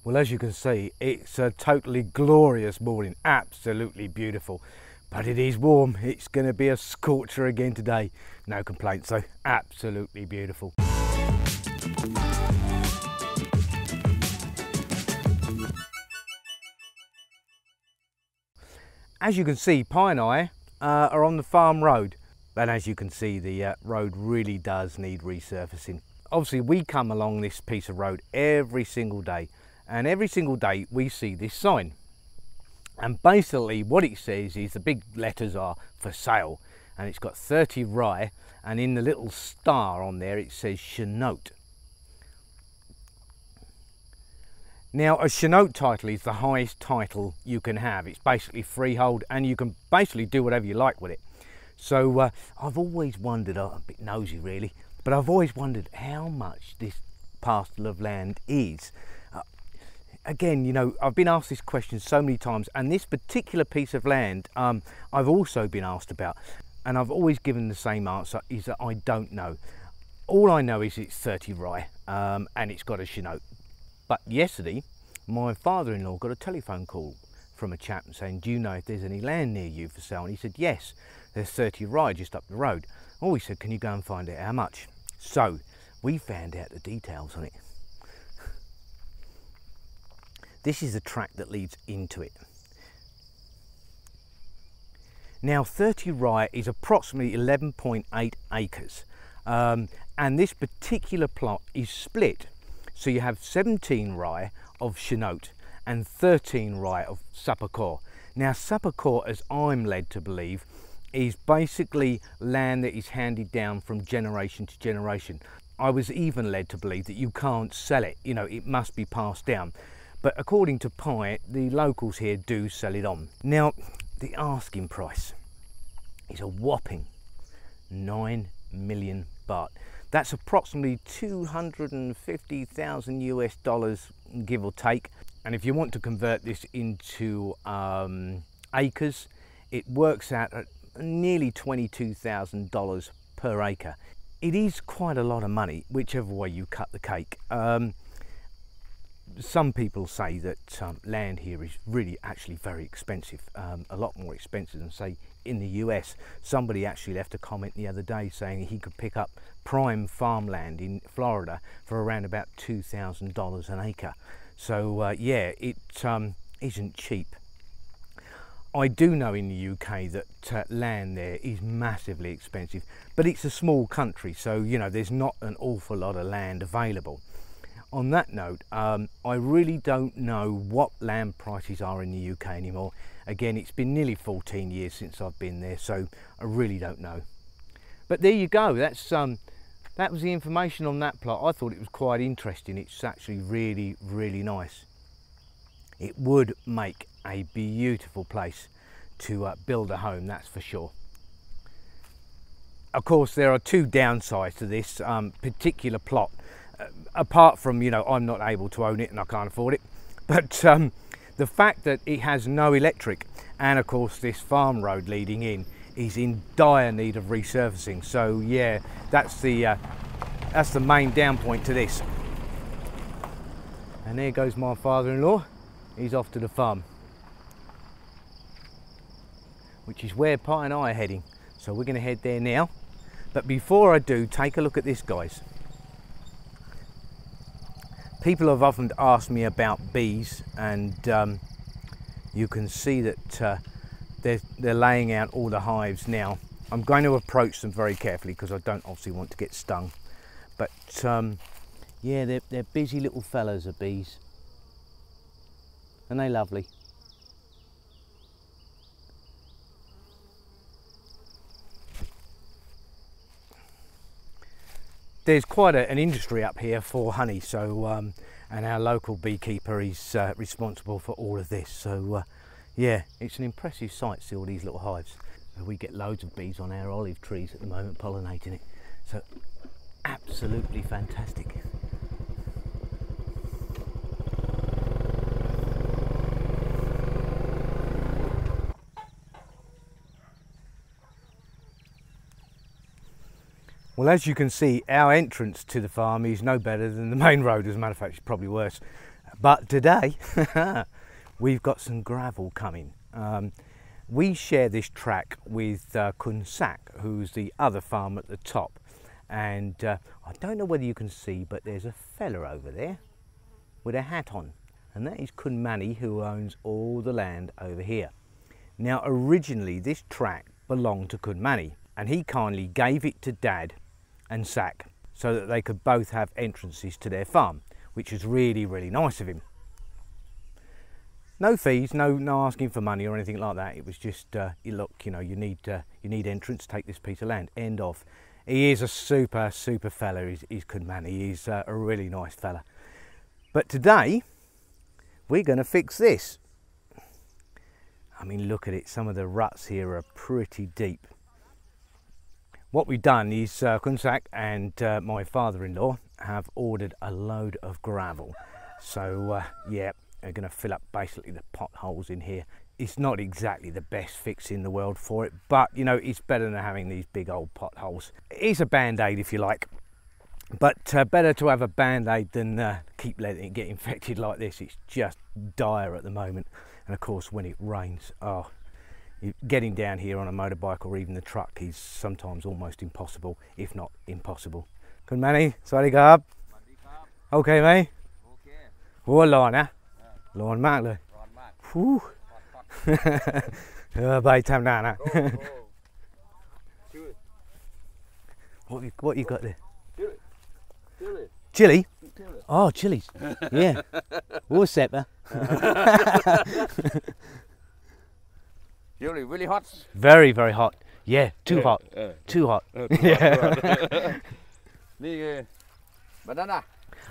Well, as you can see, it's a totally glorious morning, absolutely beautiful. But it is warm. It's going to be a scorcher again today. No complaints though, absolutely beautiful. As you can see, Pi and I are on the farm road. And as you can see, the road really does need resurfacing. Obviously, we come along this piece of road every single day. And every single day we see this sign. And basically what it says is, the big letters are for sale. And it's got 30 rye. And in the little star on there it says Chenote. Now, a Chenote title is the highest title you can have. It's basically freehold and you can basically do whatever you like with it. So I've always wondered, I'm a bit nosy really, but I've always wondered how much this parcel of land is. Again, you know, I've been asked this question so many times, and this particular piece of land I've also been asked about, and I've always given the same answer, is that I don't know. All I know is it's 30 rye and it's got a Chenote. But yesterday, my father-in-law got a telephone call from a chap saying, do you know if there's any land near you for sale? And he said, yes, there's 30 rye just up the road. Oh, he said, can you go and find out how much? So we found out the details on it. This is the track that leads into it. Now, 30 rye is approximately 11.8 acres. And this particular plot is split. So you have 17 rye of Chenote and 13 rye of Sapakor. Now, Sapakor, as I'm led to believe, is basically land that is handed down from generation to generation. I was even led to believe that you can't sell it, you know, it must be passed down. But according to Pi, the locals here do sell it on. Now, the asking price is a whopping 9 million baht. That's approximately 250,000 US dollars, give or take. And if you want to convert this into acres, it works out at nearly $22,000 per acre. It is quite a lot of money, whichever way you cut the cake. Some people say that land here is really actually very expensive, a lot more expensive than, say, in the US. Somebody actually left a comment the other day saying he could pick up prime farmland in Florida for around about $2,000 an acre. So yeah, it isn't cheap. I do know in the UK that land there is massively expensive, but it's a small country, so you know there's not an awful lot of land available. On that note, I really don't know what land prices are in the UK anymore. Again, it's been nearly 14 years since I've been there, so I really don't know. But there you go, that was the information on that plot. I thought it was quite interesting. It's actually really, really nice. It would make a beautiful place to build a home, that's for sure. Of course, there are two downsides to this particular plot. Apart from, you know, I'm not able to own it and I can't afford it, but the fact that it has no electric, and of course this farm road leading in is in dire need of resurfacing. So yeah, that's the main down point to this. And there goes my father-in-law. He's off to the farm, which is where Pi and I are heading. So we're going to head there now. But before I do, take a look at this, guys. People have often asked me about bees, and you can see that they're laying out all the hives now. I'm going to approach them very carefully because I don't obviously want to get stung. But yeah, they're busy little fellas, the bees. And they're lovely. There's quite an industry up here for honey, so and our local beekeeper is responsible for all of this. So yeah, it's an impressive sight to see all these little hives. We get loads of bees on our olive trees at the moment pollinating it, so absolutely fantastic. Well, as you can see, our entrance to the farm is no better than the main road. As a matter of fact, it's probably worse. But today we've got some gravel coming. We share this track with Kun Sak, who's the other farm at the top. And I don't know whether you can see, but there's a fella over there with a hat on. And that is Kun Mani, who owns all the land over here. Now, originally this track belonged to Kun Mani, and he kindly gave it to Dad and Sak so that they could both have entrances to their farm, which was really, really nice of him. No fees, no asking for money or anything like that. It was just, look, you know, you need entrance, take this piece of land, end of. He is a super fella, he's Kun Mani. He's a really nice fella. But today, we're going to fix this. I mean, look at it, some of the ruts here are pretty deep. What we've done is Kun Sak and my father-in-law have ordered a load of gravel. So, yeah. They're going to fill up basically the potholes in here. It's not exactly the best fix in the world for it, but you know, it's better than having these big old potholes. It's a band-aid if you like, but better to have a band-aid than keep letting it get infected like this. It's just dire at the moment, and of course when it rains, getting down here on a motorbike or even the truck is sometimes almost impossible, if not impossible. Kun Mani, sorry Gab. Okay, mate. Okay. Oh, Lord, huh? ร้อนมากเลยร้อนมากใบทำหน้านะ What you got there? Chili? Oh, chilies. Yeah. What's that, man? Chili really hot. Very, very hot. Yeah, too hot. Too hot. Yeah. Banana.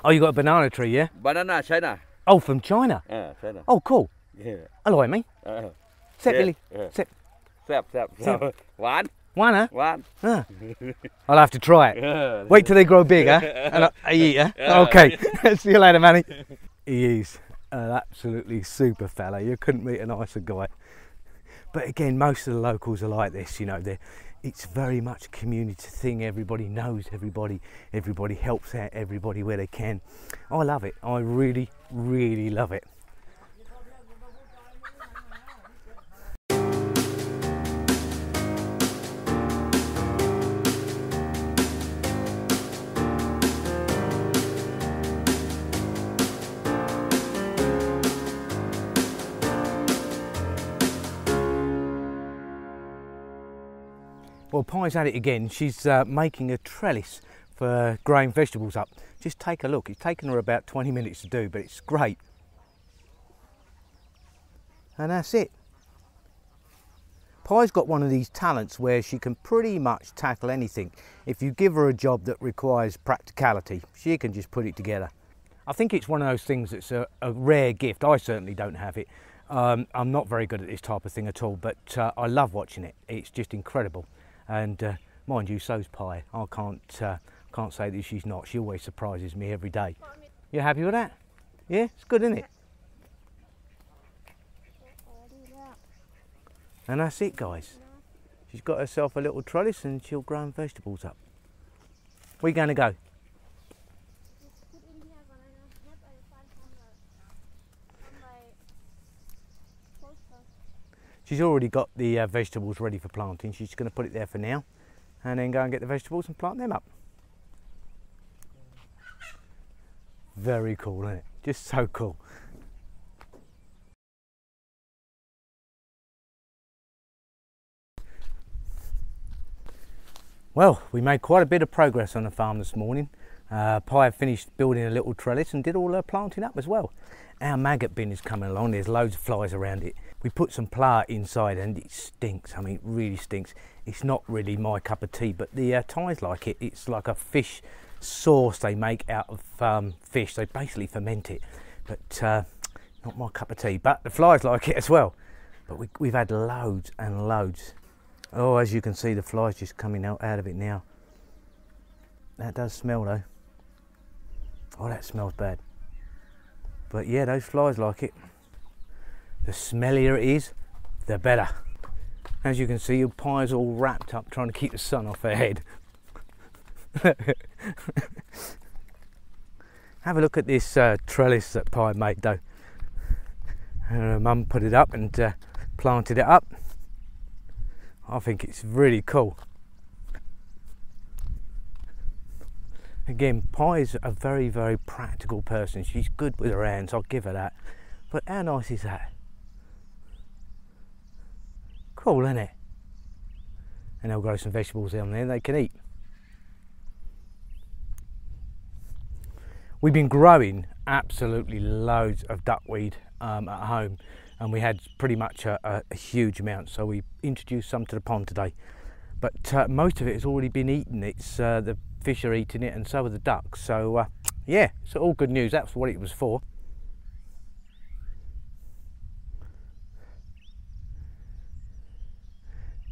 Oh, you got a banana tree, yeah? Banana China. Oh, from China? China. Oh, cool. Yeah. อร่อยไหม แซ่บเลย แซ่บ หวาน หวานนะ หวาน I'll have to try it. Wait till they grow big, huh? And I eat, huh? Okay. See you later, Manny. He is an absolutely super fella. You couldn't meet a nicer guy. But again, most of the locals are like this, you know. It's very much a community thing. Everybody knows everybody. Everybody helps out everybody where they can. I love it. I really, really love it. Well, Pi's at it again. She's making a trellis for growing vegetables up. Just take a look. It's taken her about 20 minutes to do, but it's great. And that's it. Pi's got one of these talents where she can pretty much tackle anything. If you give her a job that requires practicality, she can just put it together. I think it's one of those things that's a rare gift. I certainly don't have it. I'm not very good at this type of thing at all, but I love watching it. It's just incredible. And mind you, so's Pi. I can't say that she's not. She always surprises me every day. You happy with that? Yeah, it's good, isn't it? And that's it, guys. She's got herself a little trellis and she'll grow vegetables up. Where are you going to go? She's already got the vegetables ready for planting. She's going to put it there for now and then go and get the vegetables and plant them up. Very cool, isn't it? Just so cool. Well, we made quite a bit of progress on the farm this morning. Pi finished building a little trellis and did all her planting up as well. Our maggot bin is coming along. There's loads of flies around it. We put some flour inside and it stinks. I mean, it really stinks. It's not really my cup of tea, but the Thais like it. It's like a fish sauce they make out of fish. They basically ferment it, but not my cup of tea. But the flies like it as well. But we've had loads and loads. Oh, as you can see, the flies just coming out of it now. That does smell though. Oh, that smells bad. But yeah, those flies like it. The smellier it is, the better. As you can see, your Pi's all wrapped up trying to keep the sun off her head. Have a look at this trellis that Pi made though. Her mum put it up and planted it up. I think it's really cool. Again, Pi's a very, very practical person. She's good with her hands, I'll give her that. But how nice is that? Cool, isn't it? And they'll grow some vegetables down there they can eat. We've been growing absolutely loads of duckweed at home, and we had pretty much a huge amount, so we introduced some to the pond today. But most of it has already been eaten. It's the fish are eating it, and so are the ducks. So yeah, it's all good news. That's what it was for.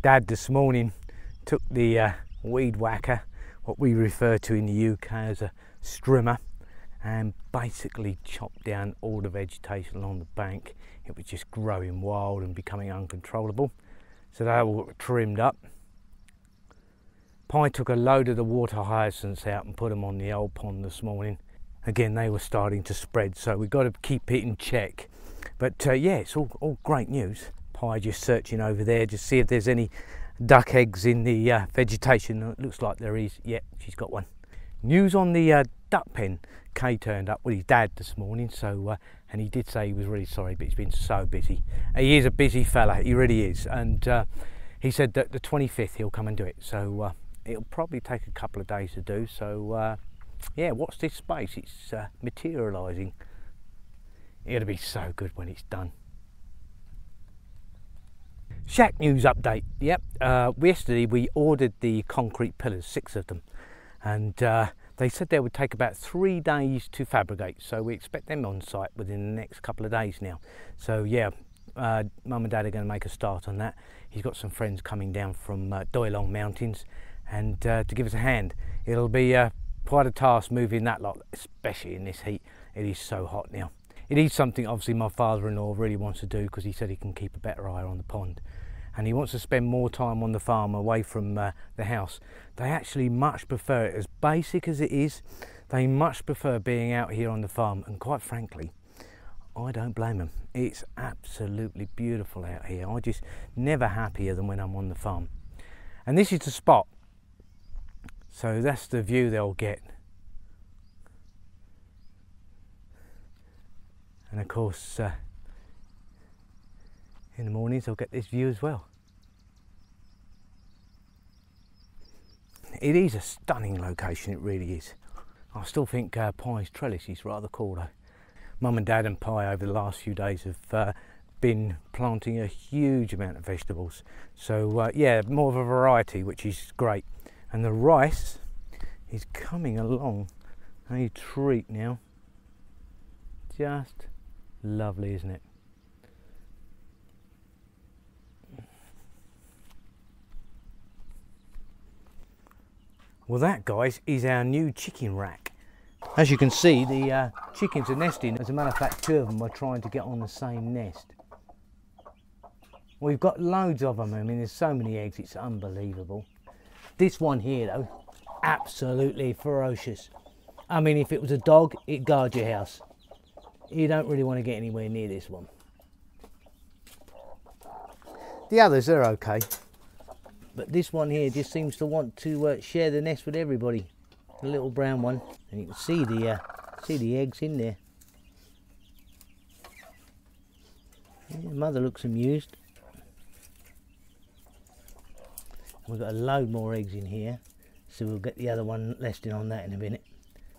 Dad this morning took the weed whacker, what we refer to in the UK as a strimmer, and basically chopped down all the vegetation along the bank. It was just growing wild and becoming uncontrollable. So they all got trimmed up. Pi took a load of the water hyacinths out and put them on the old pond this morning. Again, they were starting to spread, so we've got to keep it in check. But yeah, it's all great news. Pi just searching over there, just see if there's any duck eggs in the vegetation. It looks like there is. Yeah, she's got one. News on the duck pen. Kay turned up with his dad this morning, so and he did say he was really sorry, but he's been so busy. He is a busy fella, he really is, and he said that the 25th he'll come and do it. So it'll probably take a couple of days to do. So yeah, watch this space. It's materialising. It'll be so good when it's done. Shack news update. Yep, yesterday we ordered the concrete pillars, 6 of them, and they said they would take about 3 days to fabricate, so we expect them on site within the next couple of days now. So yeah, Mum and Dad are going to make a start on that. He's got some friends coming down from Doylong Mountains, and to give us a hand. It'll be quite a task moving that lot, especially in this heat. It is so hot now. It is something obviously my father-in-law really wants to do, because he said he can keep a better eye on the pond, and he wants to spend more time on the farm away from the house. They actually much prefer it, as basic as it is. They much prefer being out here on the farm, and quite frankly, I don't blame them. It's absolutely beautiful out here. I'm just never happier than when I'm on the farm. And this is the spot, so that's the view they'll get. And of course, in the mornings they'll get this view as well. It is a stunning location, it really is. I still think Pi's trellis is rather cool though. Mum and Dad and Pi over the last few days have been planting a huge amount of vegetables. So yeah, more of a variety, which is great. And the rice is coming along a treat now. Just lovely, isn't it? Well, that, guys, is our new chicken rack. As you can see, the chickens are nesting. As a matter of fact, 2 of them are trying to get on the same nest. We've got loads of them. I mean, there's so many eggs, it's unbelievable. This one here, though, absolutely ferocious. I mean, if it was a dog, it'd guard your house. You don't really want to get anywhere near this one. The others are okay, but this one here just seems to want to share the nest with everybody. The little brown one, and you can see the eggs in there. Yeah, mother looks amused. We've got a load more eggs in here, so we'll get the other one nesting on that in a minute.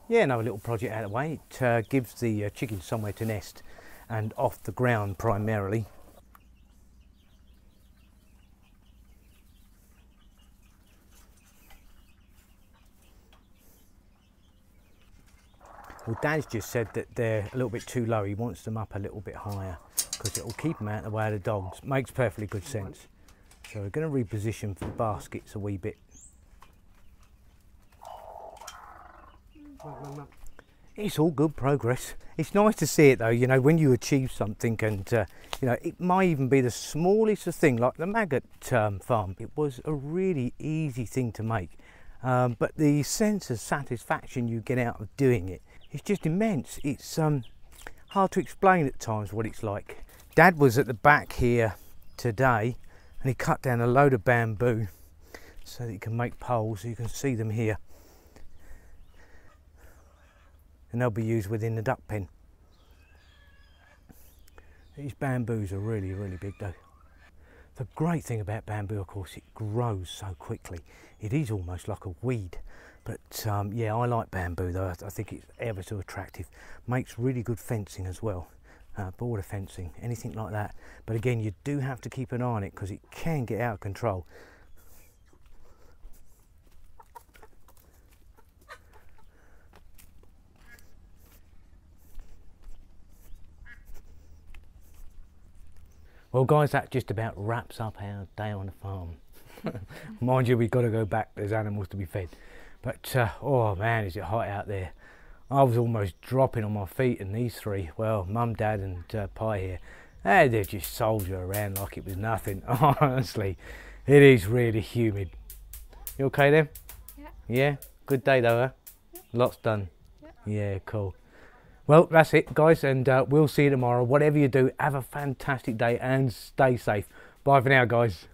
Yeah, another little project out of the way. It gives the chickens somewhere to nest, and off the ground primarily. Well, Dad's just said that they're a little bit too low. He wants them up a little bit higher because it will keep them out of the way of the dogs. Makes perfectly good sense. So we're going to reposition for the baskets a wee bit. It's all good progress. It's nice to see it though, you know, when you achieve something, and you know, it might even be the smallest of thing, like the maggot farm. It was a really easy thing to make, but the sense of satisfaction you get out of doing it It's just immense. It's hard to explain at times what it's like. Dad was at the back here today and he cut down a load of bamboo so that he can make poles. You can see them here, and they'll be used within the duck pen. These bamboos are really, really big though. The great thing about bamboo, of course, it grows so quickly. It is almost like a weed. But yeah, I like bamboo though. I think it's ever so attractive. Makes really good fencing as well. Border fencing, anything like that. But again, you do have to keep an eye on it because it can get out of control. Well guys, that just about wraps up our day on the farm. Mind you, we've got to go back, there's animals to be fed. But oh man, is it hot out there. I was almost dropping on my feet, and these three, well, Mum, Dad and Pi here, they just soldier around like it was nothing. Honestly, it is really humid. You okay then? Yeah. Yeah? Good day though, huh? Yeah. Lots done? Yeah. Yeah, cool. Well, that's it guys, and we'll see you tomorrow. Whatever you do, have a fantastic day and stay safe. Bye for now guys.